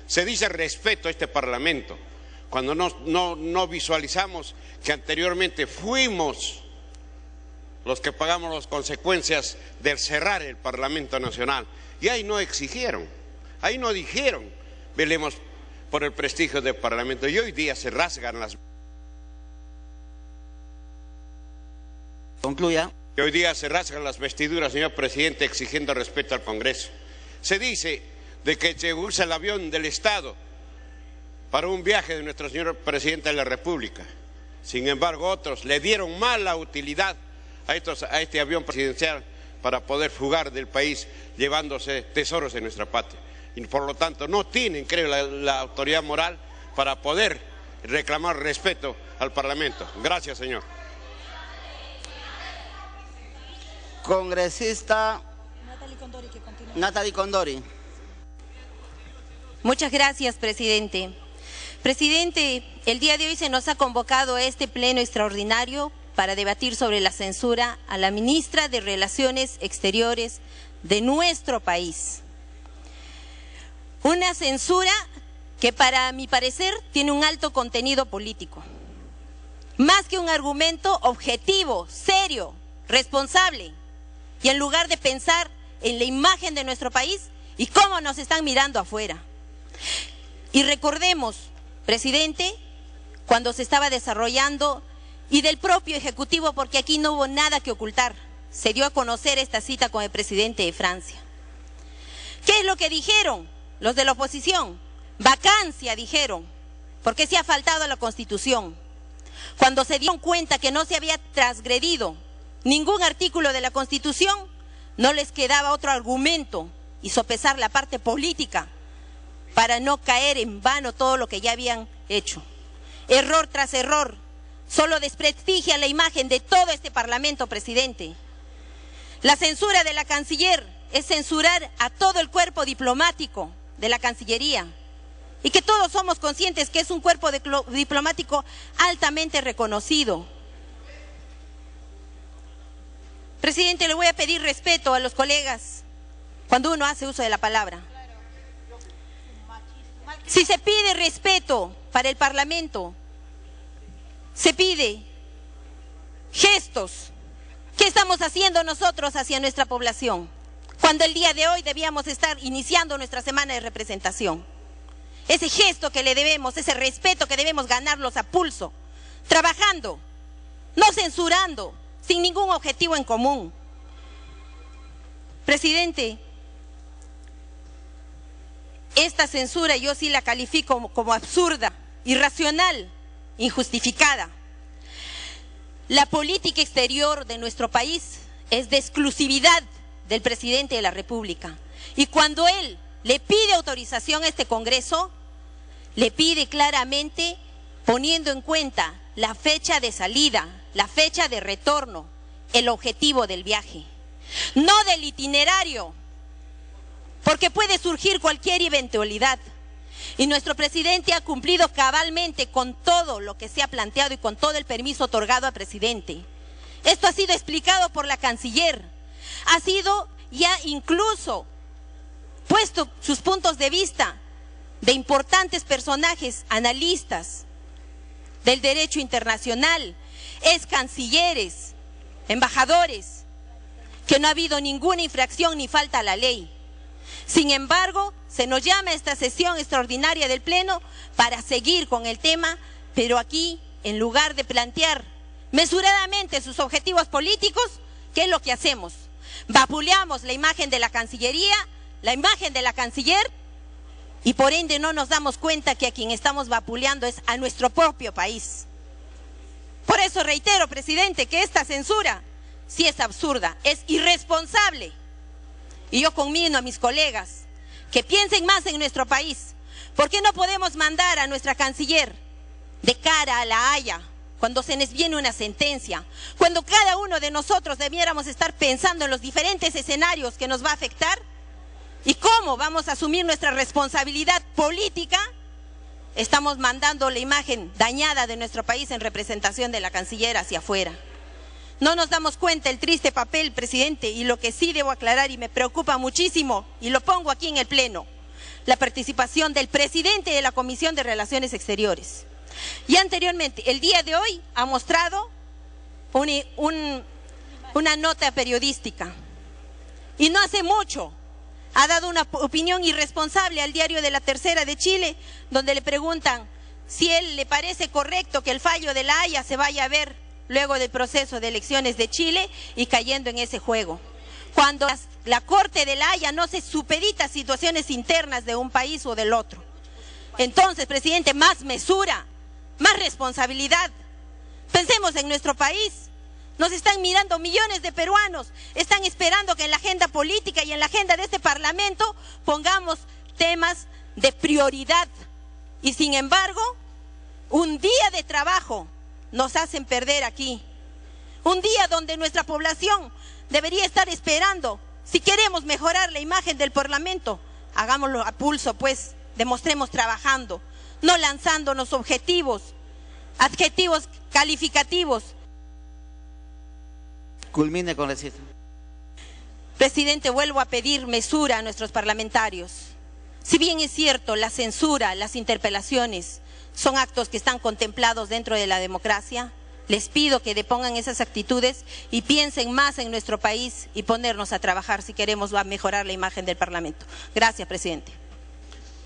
Se dice respeto a este Parlamento, cuando no visualizamos que anteriormente fuimos los que pagamos las consecuencias de cerrar el Parlamento Nacional. Y ahí no exigieron, ahí no dijeron, velemos por el prestigio del Parlamento. Y hoy día se rasgan las... Concluya. Y hoy día se rasgan las vestiduras, señor presidente, exigiendo respeto al Congreso. Se dice de que se usa el avión del Estado para un viaje de nuestro señor presidente de la República. Sin embargo, otros le dieron mala utilidad a este avión presidencial para poder fugar del país llevándose tesoros de nuestra patria. Y por lo tanto no tienen, creo, la autoridad moral para poder reclamar respeto al Parlamento. Gracias, señor. Congresista Natalie Condori. Muchas gracias, presidente. Presidente, el día de hoy se nos ha convocado a este pleno extraordinario para debatir sobre la censura a la ministra de Relaciones Exteriores de nuestro país. Una censura que, para mi parecer, tiene un alto contenido político. Más que un argumento objetivo, serio, responsable, y en lugar de pensar en la imagen de nuestro país y cómo nos están mirando afuera. Y recordemos, presidente, cuando se estaba desarrollando, y del propio Ejecutivo, porque aquí no hubo nada que ocultar, se dio a conocer esta cita con el presidente de Francia. ¿Qué es lo que dijeron los de la oposición? Vacancia, dijeron, porque se ha faltado a la Constitución. Cuando se dieron cuenta que no se había transgredido ningún artículo de la Constitución, no les quedaba otro argumento y sopesar la parte política para no caer en vano todo lo que ya habían hecho. Error tras error, solo desprestigia la imagen de todo este Parlamento, presidente. La censura de la canciller es censurar a todo el cuerpo diplomático de la Cancillería, y que todos somos conscientes que es un cuerpo diplomático altamente reconocido. Presidente, le voy a pedir respeto a los colegas cuando uno hace uso de la palabra. Si se pide respeto para el Parlamento, se pide gestos. ¿Qué estamos haciendo nosotros hacia nuestra población? Cuando el día de hoy debíamos estar iniciando nuestra semana de representación. Ese gesto que le debemos, ese respeto que debemos ganarlos a pulso, trabajando, no censurando, sin ningún objetivo en común. Presidente, esta censura yo sí la califico como absurda, irracional, injustificada. La política exterior de nuestro país es de exclusividad del presidente de la República. Y cuando él le pide autorización a este Congreso, le pide claramente poniendo en cuenta la fecha de salida, la fecha de retorno, el objetivo del viaje, no del itinerario, porque puede surgir cualquier eventualidad. Y nuestro presidente ha cumplido cabalmente con todo lo que se ha planteado y con todo el permiso otorgado al presidente. Esto ha sido explicado por la canciller, ha sido ya incluso puesto sus puntos de vista de importantes personajes, analistas del derecho internacional, ex cancilleres, embajadores, que no ha habido ninguna infracción ni falta a la ley. Sin embargo, se nos llama a esta sesión extraordinaria del Pleno para seguir con el tema, pero aquí, en lugar de plantear mesuradamente sus objetivos políticos, ¿qué es lo que hacemos? Vapuleamos la imagen de la Cancillería, la imagen de la canciller, y por ende no nos damos cuenta que a quien estamos vapuleando es a nuestro propio país. Por eso reitero, presidente, que esta censura sí es absurda, es irresponsable. Y yo conmino a mis colegas que piensen más en nuestro país. ¿Por qué no podemos mandar a nuestra canciller de cara a La Haya cuando se nos viene una sentencia? Cuando cada uno de nosotros debiéramos estar pensando en los diferentes escenarios que nos va a afectar y cómo vamos a asumir nuestra responsabilidad política. Estamos mandando la imagen dañada de nuestro país en representación de la canciller hacia afuera. No nos damos cuenta el triste papel, presidente, y lo que sí debo aclarar y me preocupa muchísimo, y lo pongo aquí en el Pleno, la participación del presidente de la Comisión de Relaciones Exteriores. Y anteriormente, el día de hoy, ha mostrado una nota periodística. Y no hace mucho ha dado una opinión irresponsable al diario de La Tercera de Chile, donde le preguntan si él le parece correcto que el fallo de La Haya se vaya a ver luego del proceso de elecciones de Chile y cayendo en ese juego. Cuando la Corte de La Haya no se supedita a situaciones internas de un país o del otro. Entonces, presidente, más mesura, más responsabilidad. Pensemos en nuestro país. Nos están mirando millones de peruanos, están esperando que en la agenda política y en la agenda de este Parlamento pongamos temas de prioridad. Y sin embargo, un día de trabajo nos hacen perder aquí. Un día donde nuestra población debería estar esperando. Si queremos mejorar la imagen del Parlamento, hagámoslo a pulso, pues, demostremos trabajando, no lanzándonos objetivos, adjetivos calificativos. Culmine, congresista. Presidente, vuelvo a pedir mesura a nuestros parlamentarios. Si bien es cierto, la censura, las interpelaciones son actos que están contemplados dentro de la democracia, les pido que depongan esas actitudes y piensen más en nuestro país y ponernos a trabajar si queremos mejorar la imagen del Parlamento. Gracias, presidente.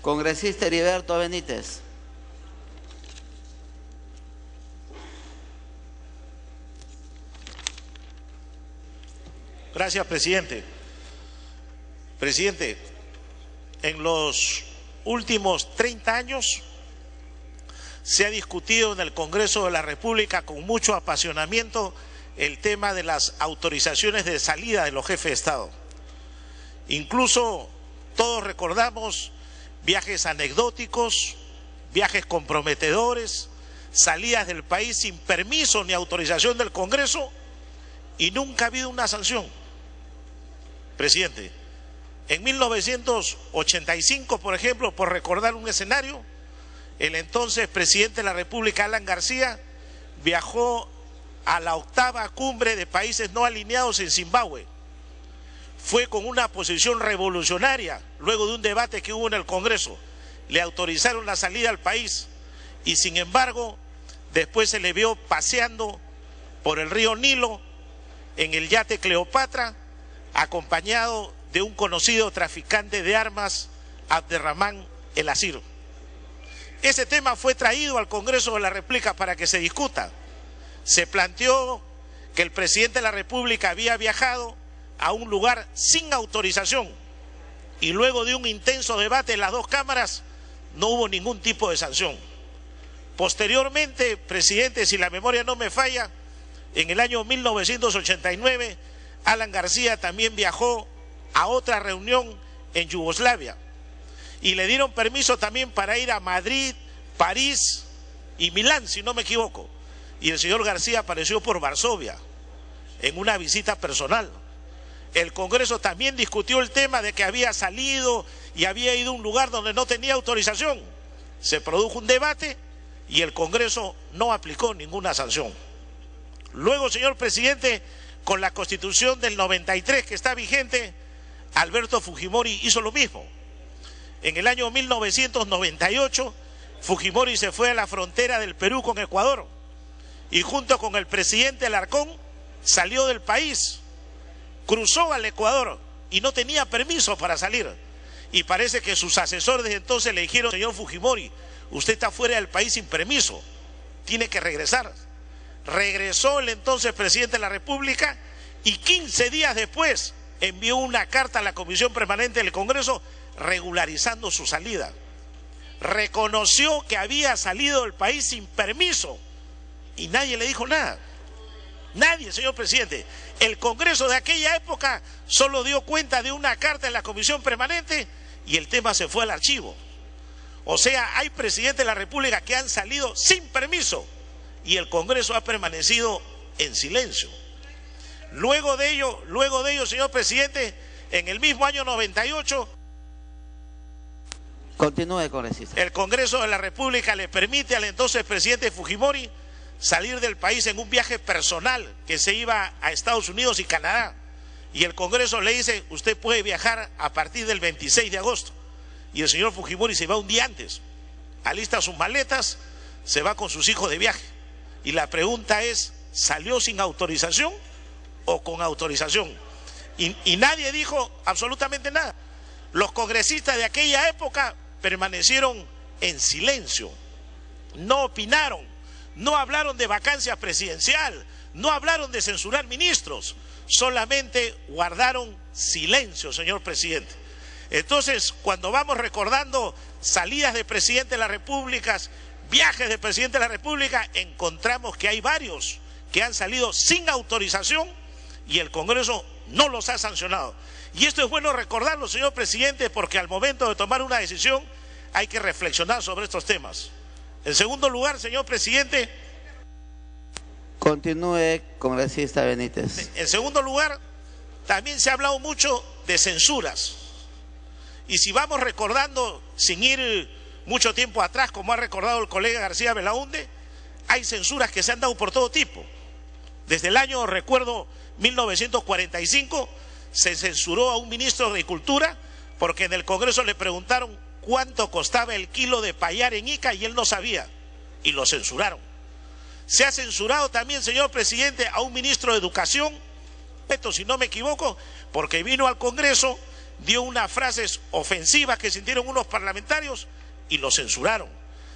Congresista Heriberto Benítez. Gracias, presidente. Presidente, en los últimos 30 años se ha discutido en el Congreso de la República con mucho apasionamiento el tema de las autorizaciones de salida de los jefes de Estado. Incluso todos recordamos viajes anecdóticos, viajes comprometedores, salidas del país sin permiso ni autorización del Congreso y nunca ha habido una sanción. Presidente, en 1985, por ejemplo, por recordar un escenario, el entonces presidente de la República, Alan García, viajó a la 8ª cumbre de países no alineados en Zimbabue. Fue con una posición revolucionaria, luego de un debate que hubo en el Congreso. Le autorizaron la salida al país y sin embargo, después se le vio paseando por el río Nilo en el yate Cleopatra, acompañado de un conocido traficante de armas, Abderramán El Asir. Ese tema fue traído al Congreso de la República para que se discuta. Se planteó que el presidente de la República había viajado a un lugar sin autorización y luego de un intenso debate en las dos cámaras no hubo ningún tipo de sanción. Posteriormente, presidente, si la memoria no me falla, en el año 1989, Alan García también viajó a otra reunión en Yugoslavia y le dieron permiso también para ir a Madrid, París y Milán, si no me equivoco. Y el señor García apareció por Varsovia en una visita personal. El Congreso también discutió el tema de que había salido y había ido a un lugar donde no tenía autorización. Se produjo un debate y el Congreso no aplicó ninguna sanción. Luego, señor presidente, con la Constitución del 93 que está vigente, Alberto Fujimori hizo lo mismo. En el año 1998, Fujimori se fue a la frontera del Perú con Ecuador y junto con el presidente Alarcón salió del país, cruzó al Ecuador y no tenía permiso para salir. Y parece que sus asesores desde entonces le dijeron: señor Fujimori, usted está fuera del país sin permiso, tiene que regresar. Regresó el entonces presidente de la República y 15 días después envió una carta a la Comisión Permanente del Congreso regularizando su salida. Reconoció que había salido del país sin permiso y nadie le dijo nada. Nadie, señor presidente. El Congreso de aquella época solo dio cuenta de una carta en la Comisión Permanente y el tema se fue al archivo. O sea, hay presidentes de la República que han salido sin permiso y el Congreso ha permanecido en silencio. Luego de ello, señor presidente, en el mismo año 98, continúe, congresista. El Congreso de la República le permite al entonces presidente Fujimori salir del país en un viaje personal que se iba a Estados Unidos y Canadá. Y el Congreso le dice, usted puede viajar a partir del 26 de agosto. Y el señor Fujimori se va un día antes, alista sus maletas, se va con sus hijos de viaje. Y la pregunta es, ¿salió sin autorización o con autorización? Y nadie dijo absolutamente nada. Los congresistas de aquella época permanecieron en silencio, no opinaron, no hablaron de vacancia presidencial, no hablaron de censurar ministros, solamente guardaron silencio, señor presidente. Entonces, cuando vamos recordando salidas de presidente de la República, viajes de presidente de la República, encontramos que hay varios que han salido sin autorización y el Congreso no los ha sancionado. Y esto es bueno recordarlo, señor presidente, porque al momento de tomar una decisión hay que reflexionar sobre estos temas. En segundo lugar, señor presidente. Continúe, congresista Benítez. En segundo lugar, también se ha hablado mucho de censuras. Y si vamos recordando, sin ir mucho tiempo atrás, como ha recordado el colega García Belaúnde, hay censuras que se han dado por todo tipo. Desde el año, recuerdo, 1945, se censuró a un ministro de Agricultura porque en el Congreso le preguntaron cuánto costaba el kilo de payar en Ica y él no sabía, y lo censuraron. Se ha censurado también, señor presidente, a un ministro de Educación, si no me equivoco, porque vino al Congreso, dio unas frases ofensivas que sintieron unos parlamentarios y lo censuraron.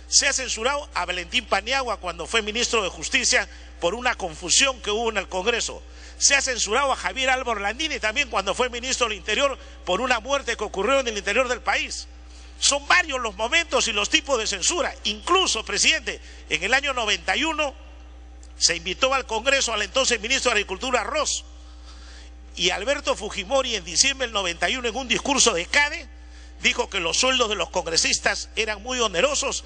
Se ha censurado a Valentín Paniagua cuando fue ministro de Justicia por una confusión que hubo en el Congreso. Se ha censurado a Javier Álvaro Landini también cuando fue ministro del Interior por una muerte que ocurrió en el interior del país. Son varios los momentos y los tipos de censura. Incluso, presidente, en el año 91 se invitó al Congreso al entonces ministro de Agricultura, Ross, y Alberto Fujimori en diciembre del 91 en un discurso de CADE dijo que los sueldos de los congresistas eran muy onerosos.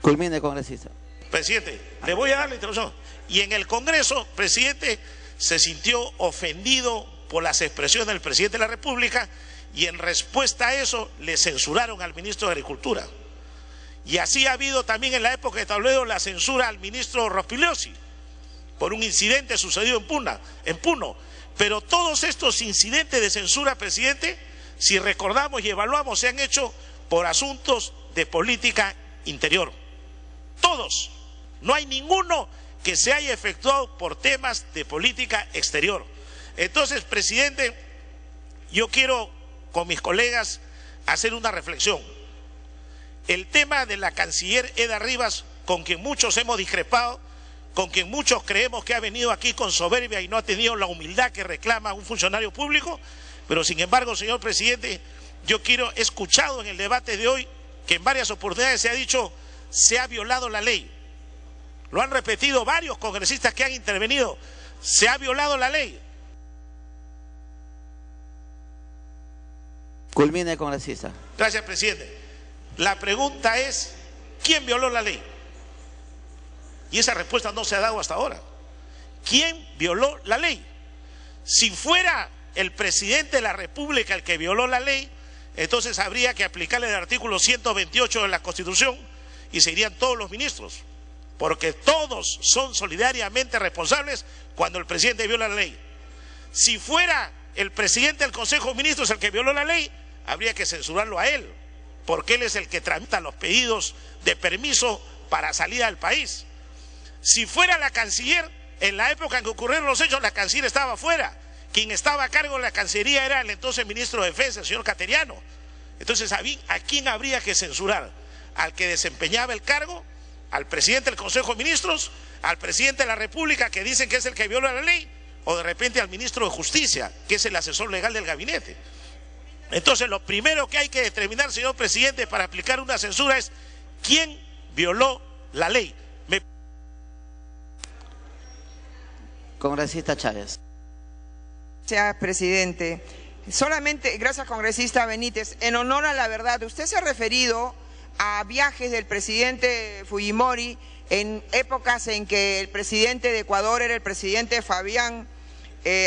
Culmine, congresista. Presidente, le voy a dar la interrupción. Y en el Congreso, presidente, se sintió ofendido por las expresiones del presidente de la República y en respuesta a eso le censuraron al ministro de Agricultura. Y así ha habido también en la época de Toledo la censura al ministro Rospigliosi por un incidente sucedido en Puno. Pero todos estos incidentes de censura, presidente, si recordamos y evaluamos, se han hecho por asuntos de política interior. Todos. No hay ninguno que se haya efectuado por temas de política exterior. Entonces, presidente, yo quiero con mis colegas hacer una reflexión. El tema de la canciller Eda Rivas, con quien muchos hemos discrepado, con quien muchos creemos que ha venido aquí con soberbia y no ha tenido la humildad que reclama un funcionario público, pero sin embargo, señor presidente, he escuchado en el debate de hoy que en varias oportunidades se ha dicho se ha violado la ley. Lo han repetido varios congresistas que han intervenido. Se ha violado la ley. Culmine, congresista. Gracias, presidente. La pregunta es, ¿quién violó la ley? Y esa respuesta no se ha dado hasta ahora. ¿Quién violó la ley? Si fuera el presidente de la República el que violó la ley, entonces habría que aplicarle el artículo 128 de la Constitución y se irían todos los ministros, porque todos son solidariamente responsables cuando el presidente viola la ley. Si fuera el presidente del Consejo de Ministros el que violó la ley, habría que censurarlo a él, porque él es el que tramita los pedidos de permiso para salida del país. Si fuera la canciller, en la época en que ocurrieron los hechos, la canciller estaba fuera. Quien estaba a cargo de la Cancillería era el entonces ministro de Defensa, el señor Cateriano. Entonces, ¿a quién habría que censurar? ¿Al que desempeñaba el cargo? ¿Al presidente del Consejo de Ministros? ¿Al presidente de la República, que dicen que es el que viola la ley? ¿O de repente al ministro de Justicia, que es el asesor legal del gabinete? Entonces, lo primero que hay que determinar, señor presidente, para aplicar una censura es ¿quién violó la ley? Congresista Chávez. Gracias, presidente. Solamente, gracias, congresista Benítez. En honor a la verdad, usted se ha referido a viajes del presidente Fujimori en épocas en que el presidente de Ecuador era el presidente Fabián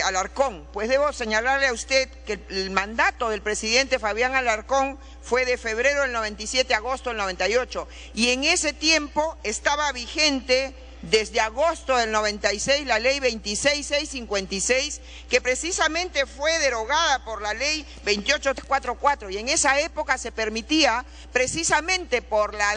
Alarcón. Pues debo señalarle a usted que el mandato del presidente Fabián Alarcón fue de febrero del 97 a agosto del 98, y en ese tiempo estaba vigente desde agosto del 96 la ley 26656, que precisamente fue derogada por la ley 28344, y en esa época se permitía, precisamente por la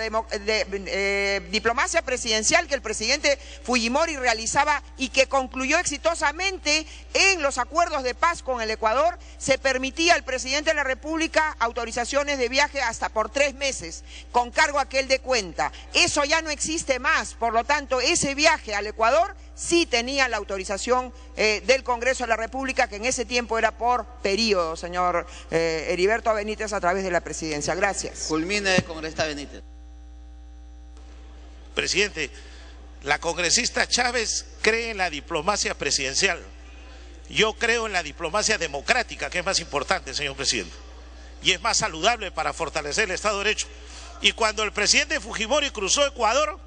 diplomacia presidencial que el presidente Fujimori realizaba y que concluyó exitosamente en los acuerdos de paz con el Ecuador, se permitía al presidente de la República autorizaciones de viaje hasta por 3 meses, con cargo a aquel de cuenta. Eso ya no existe más, por lo tanto, ese viaje al Ecuador sí tenía la autorización del Congreso de la República, que en ese tiempo era por periodo, señor Heriberto Benítez, a través de la presidencia. Gracias. Culmine, congresista Benítez. Presidente, la congresista Chávez cree en la diplomacia presidencial. Yo creo en la diplomacia democrática, que es más importante, señor presidente, y es más saludable para fortalecer el Estado de Derecho. Y cuando el presidente Fujimori cruzó Ecuador,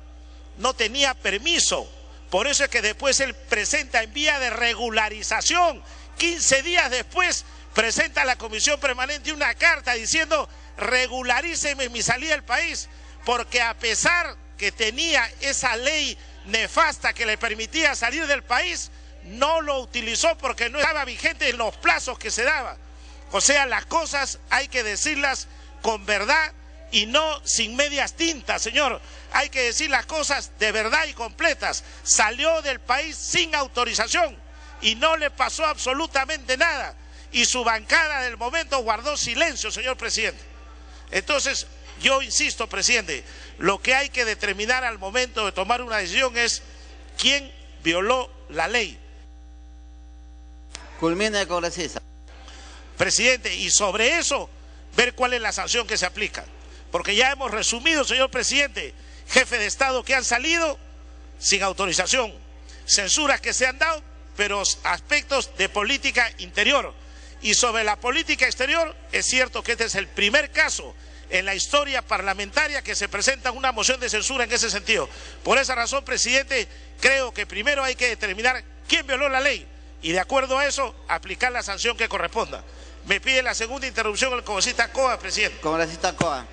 no tenía permiso. Por eso es que después él presenta en vía de regularización. 15 días después presenta a la Comisión Permanente una carta diciendo: regularíceme mi salida del país, porque a pesar que tenía esa ley nefasta que le permitía salir del país, no lo utilizó porque no estaba vigente en los plazos que se daba. O sea, las cosas hay que decirlas con verdad y no sin medias tintas, señor. Hay que decir las cosas de verdad y completas. Salió del país sin autorización y no le pasó absolutamente nada. Y su bancada del momento guardó silencio, señor presidente. Entonces, yo insisto, presidente, lo que hay que determinar al momento de tomar una decisión es quién violó la ley. Culmina, congresista. Presidente, y sobre eso, ver cuál es la sanción que se aplica. Porque ya hemos resumido, señor presidente, jefes de Estado que han salido sin autorización, censuras que se han dado, pero aspectos de política interior. Y sobre la política exterior, es cierto que este es el primer caso en la historia parlamentaria que se presenta una moción de censura en ese sentido. Por esa razón, presidente, creo que primero hay que determinar quién violó la ley y de acuerdo a eso aplicar la sanción que corresponda. Me pide la segunda interrupción el congresista Coa, presidente. Congresista Coa.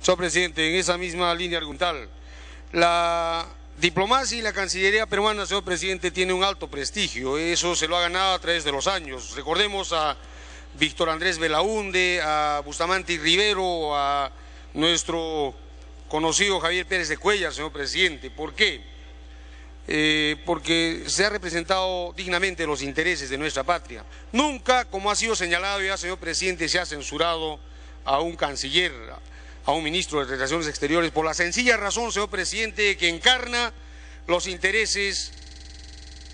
Señor presidente, en esa misma línea argumental, la diplomacia y la Cancillería peruana, señor presidente, tiene un alto prestigio. Eso se lo ha ganado a través de los años. Recordemos a Víctor Andrés Belaúnde, a Bustamante y Rivero, a nuestro conocido Javier Pérez de Cuellar, señor presidente. ¿Por qué? Porque se ha representado dignamente los intereses de nuestra patria. Nunca, como ha sido señalado ya, señor presidente, se ha censurado a un canciller, a un ministro de Relaciones Exteriores, por la sencilla razón, señor presidente, que encarna los intereses